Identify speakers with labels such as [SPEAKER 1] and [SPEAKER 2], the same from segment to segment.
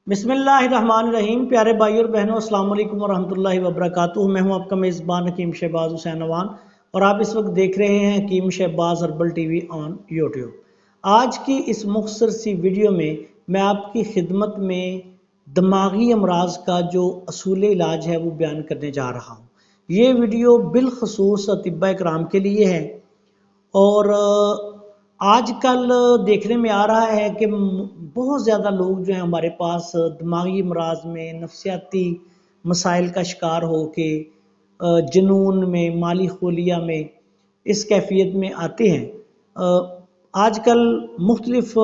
[SPEAKER 1] बिस्मिल्लाहिर्रहमानिर्रहीम। प्यारे भाई और बहनों, अस्सलाम वालेकुम वरहमतुल्लाहि वबरकातुहू। मैं हूं आपका मेज़बान हकीम शहबाज हुसैन अवान और आप इस वक्त देख रहे हैं Hakeem Shahbaz herbal TV on YouTube. आज की इस मुख्तसर सी वीडियो में मैं आपकी खिदमत में दिमागी अमराज का जो असूल इलाज है वो बयान करने जा रहा हूँ। ये वीडियो बिलखसूस अतिब्बा इकराम के लिए है और आजकल देखने में आ रहा है कि बहुत ज़्यादा लोग जो हैं हमारे पास दिमागी अमराज में, नफसियाती मसाइल का शिकार हो के जुनून में, माली खोलिया में, इस कैफियत में आते हैं। आजकल मुख्तलिफ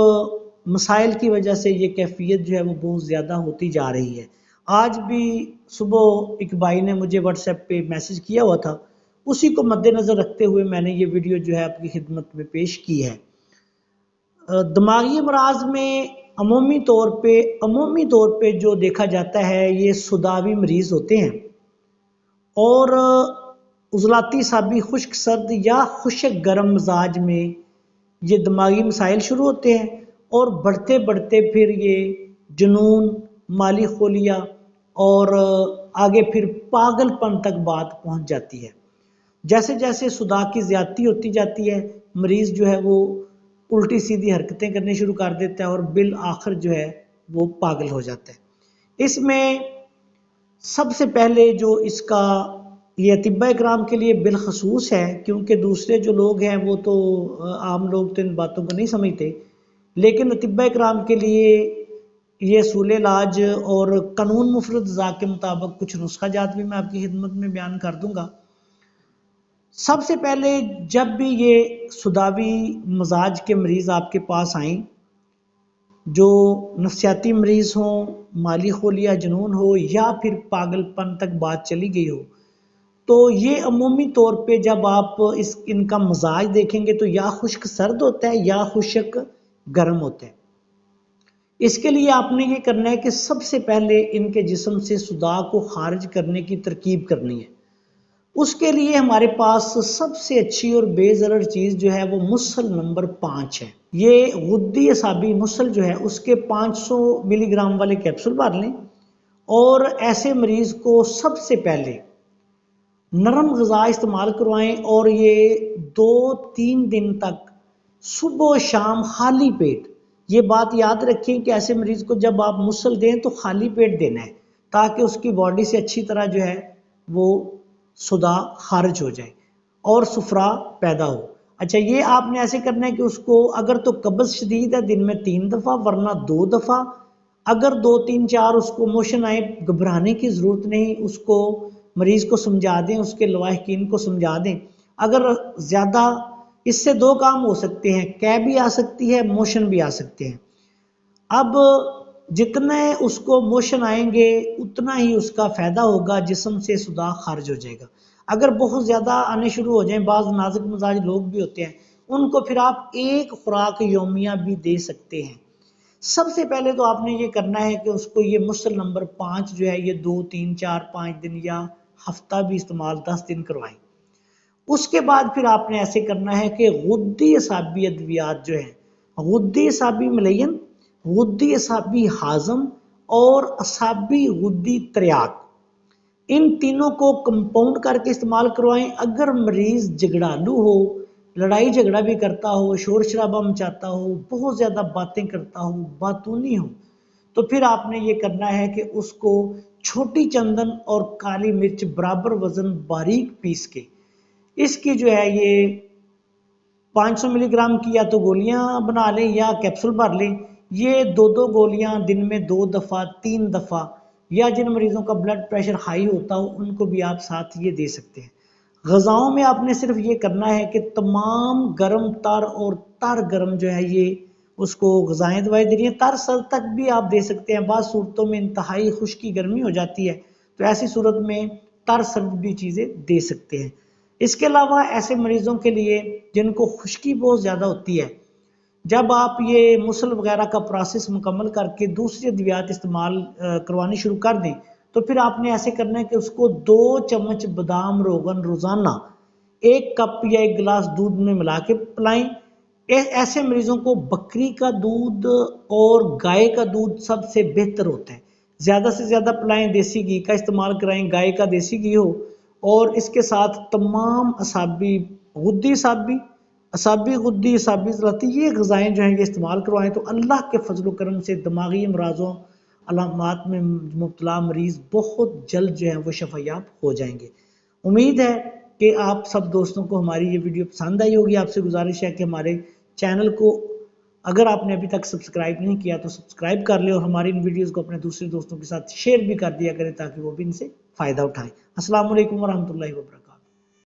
[SPEAKER 1] मसाइल की वजह से ये कैफियत जो है वो बहुत ज़्यादा होती जा रही है। आज भी सुबह एक भाई ने मुझे व्हाट्सएप पे मैसेज किया हुआ था, उसी को मद्देनज़र रखते हुए मैंने ये वीडियो जो है आपकी खिदमत में पेश की है। दिमागी अमराज में अमूमी तौर पे जो देखा जाता है ये सुदावी मरीज़ होते हैं और उज़लाती साबी, खुश्क सर्द या खुश्क गर्म मिजाज में ये दिमागी मसाइल शुरू होते हैं और बढ़ते बढ़ते फिर ये जुनून, माली खोलिया और आगे फिर पागलपन तक बात पहुंच जाती है। जैसे जैसे सुदा की ज़्यादती होती जाती है, मरीज़ जो है वो उल्टी सीधी हरकतें करनी शुरू कर देता है और बिल आखिर जो है वो पागल हो जाता है। इसमें सबसे पहले जो इसका ये अतिब्बा इकराम के लिए बिलखसूस है, क्योंकि दूसरे जो लोग हैं वो तो आम लोग तो इन बातों को नहीं समझते, लेकिन अतिब्बा इकराम के लिए ये असूल इलाज और कानून मुफरद ज़ा के मुताबिक कुछ नुस्खा जात भी मैं आपकी खिदमत में बयान कर दूंगा। सबसे पहले जब भी ये सुदावी मजाज के मरीज़ आपके पास आएँ, जो नफसियाती मरीज़ हों, माली खोलिया जुनून हो या फिर पागलपन तक बात चली गई हो, तो ये अमूमी तौर पे जब आप इनका मजाज देखेंगे तो या खुश्क सर्द होता है या खुश्क गर्म होता है। इसके लिए आपने ये करना है कि सबसे पहले इनके जिस्म से सुदा को खारिज करने की तरकीब करनी है। उसके लिए हमारे पास सबसे अच्छी और बेज़रर चीज़ जो है वो मुसल नंबर 5 है। ये गुद्दी असाबी मुसल जो है उसके 500 मिलीग्राम वाले कैप्सूल भर लें और ऐसे मरीज़ को सबसे पहले नरम ग़िज़ा इस्तेमाल करवाएं और ये 2-3 दिन तक सुबह शाम खाली पेट, ये बात याद रखें कि ऐसे मरीज़ को जब आप मुसल दें तो खाली पेट देना है ताकि उसकी बॉडी से अच्छी तरह जो है वो सुदा खारिज हो जाए और सुफरा पैदा हो। अच्छा, ये आपने ऐसे करना है कि उसको अगर तो कब्ज़ शदीद है दिन में 3 दफ़ा वरना 2 दफ़ा, अगर 2-3-4 उसको मोशन आए घबराने की ज़रूरत नहीं, उसको मरीज़ को समझा दें, उसके लवाहिकीन को समझा दें। अगर ज़्यादा इससे 2 काम हो सकते हैं, कै भी आ सकती है, मोशन भी आ सकते हैं। अब जितने उसको मोशन आएंगे उतना ही उसका फ़ायदा होगा, जिस्म से सुदा खारिज हो जाएगा। अगर बहुत ज़्यादा आने शुरू हो जाएं, बाज़ नाजुक मिजाज लोग भी होते हैं, उनको फिर आप एक खुराक यौमिया भी दे सकते हैं। सबसे पहले तो आपने ये करना है कि उसको ये मुसल नंबर 5 जो है ये 2-3-4-5 दिन या हफ्ता भी इस्तेमाल 10 दिन करवाएं। उसके बाद फिर आपने ऐसे करना है कि गुद्दी असाबी अद्वियात जो है, गुद्दी असाबी मलयन, गुद्दी असाबी हाजम और असाबी गुद्दी त्रियाक, इन तीनों को कंपाउंड करके इस्तेमाल करवाएं। अगर मरीज़ झगड़ालू हो, लड़ाई झगड़ा भी करता हो, शोर शराबा मचाता हो, बहुत ज़्यादा बातें करता हो, बातूनी हो, तो फिर आपने ये करना है कि उसको छोटी चंदन और काली मिर्च बराबर वज़न बारीक पीस के इसकी जो है ये 500 मिलीग्राम की या तो गोलियां बना लें या कैप्सूल भर लें। ये 2-2 गोलियां दिन में 2 दफ़ा 3 दफ़ा, या जिन मरीज़ों का ब्लड प्रेशर हाई होता हो उनको भी आप साथ ये दे सकते हैं। ग़िज़ाओं में आपने सिर्फ ये करना है कि तमाम गर्म तर और तर गर्म जो है ये उसको ग़िज़ाएँ दवाई दे रही हैं। तर सर तक भी आप दे सकते हैं। बाद सूरतों में इंतहाई खुश्की गर्मी हो जाती है तो ऐसी सूरत में तर सर्द भी चीज़ें दे सकते हैं। इसके अलावा ऐसे मरीज़ों के लिए जिनको खुश्की बहुत ज़्यादा होती है, जब आप ये मुसल वगैरह का प्रोसेस मुकम्मल करके दूसरी अद्वियात इस्तेमाल करवानी शुरू कर दें, तो फिर आपने ऐसे करना है कि उसको 2 चम्मच बादाम रोगन रोज़ाना 1 कप या 1 गिलास दूध में मिला के पिलाएं। ایسے مریضوں کو بکری کا دودھ اور گائے کا دودھ سب سے بہتر ہوتا ہے. زیادہ سے زیادہ پلائیں، دیسی گھی کا استعمال کرائیں، گائے کا دیسی گھی ہو، اور اس کے ساتھ تمام اعصابی غدی اعصابی ذراتی یہ غذائیں جو ہیں یہ استعمال کروائیں، تو اللہ کے فضل و کرم سے دماغی امراضوں علامات میں مبتلا مریض بہت جلد جو ہیں وہ شفا یاب ہو جائیں گے. امید ہے کہ آپ سب دوستوں کو ہماری یہ ویڈیو پسند آئی ہوگی. آپ سے گزارش ہے کہ ہمارے چینل کو اگر آپ نے ابھی تک سبسکرائب نہیں کیا تو سبسکرائب کر لیں، اور ہماری ان ویڈیوز کو اپنے دوسرے دوستوں کے ساتھ شیئر بھی کر دیا کریں تاکہ وہ بھی ان سے فائدہ اٹھائیں. السلام علیکم ورحمۃ اللہ وبرکاتہ.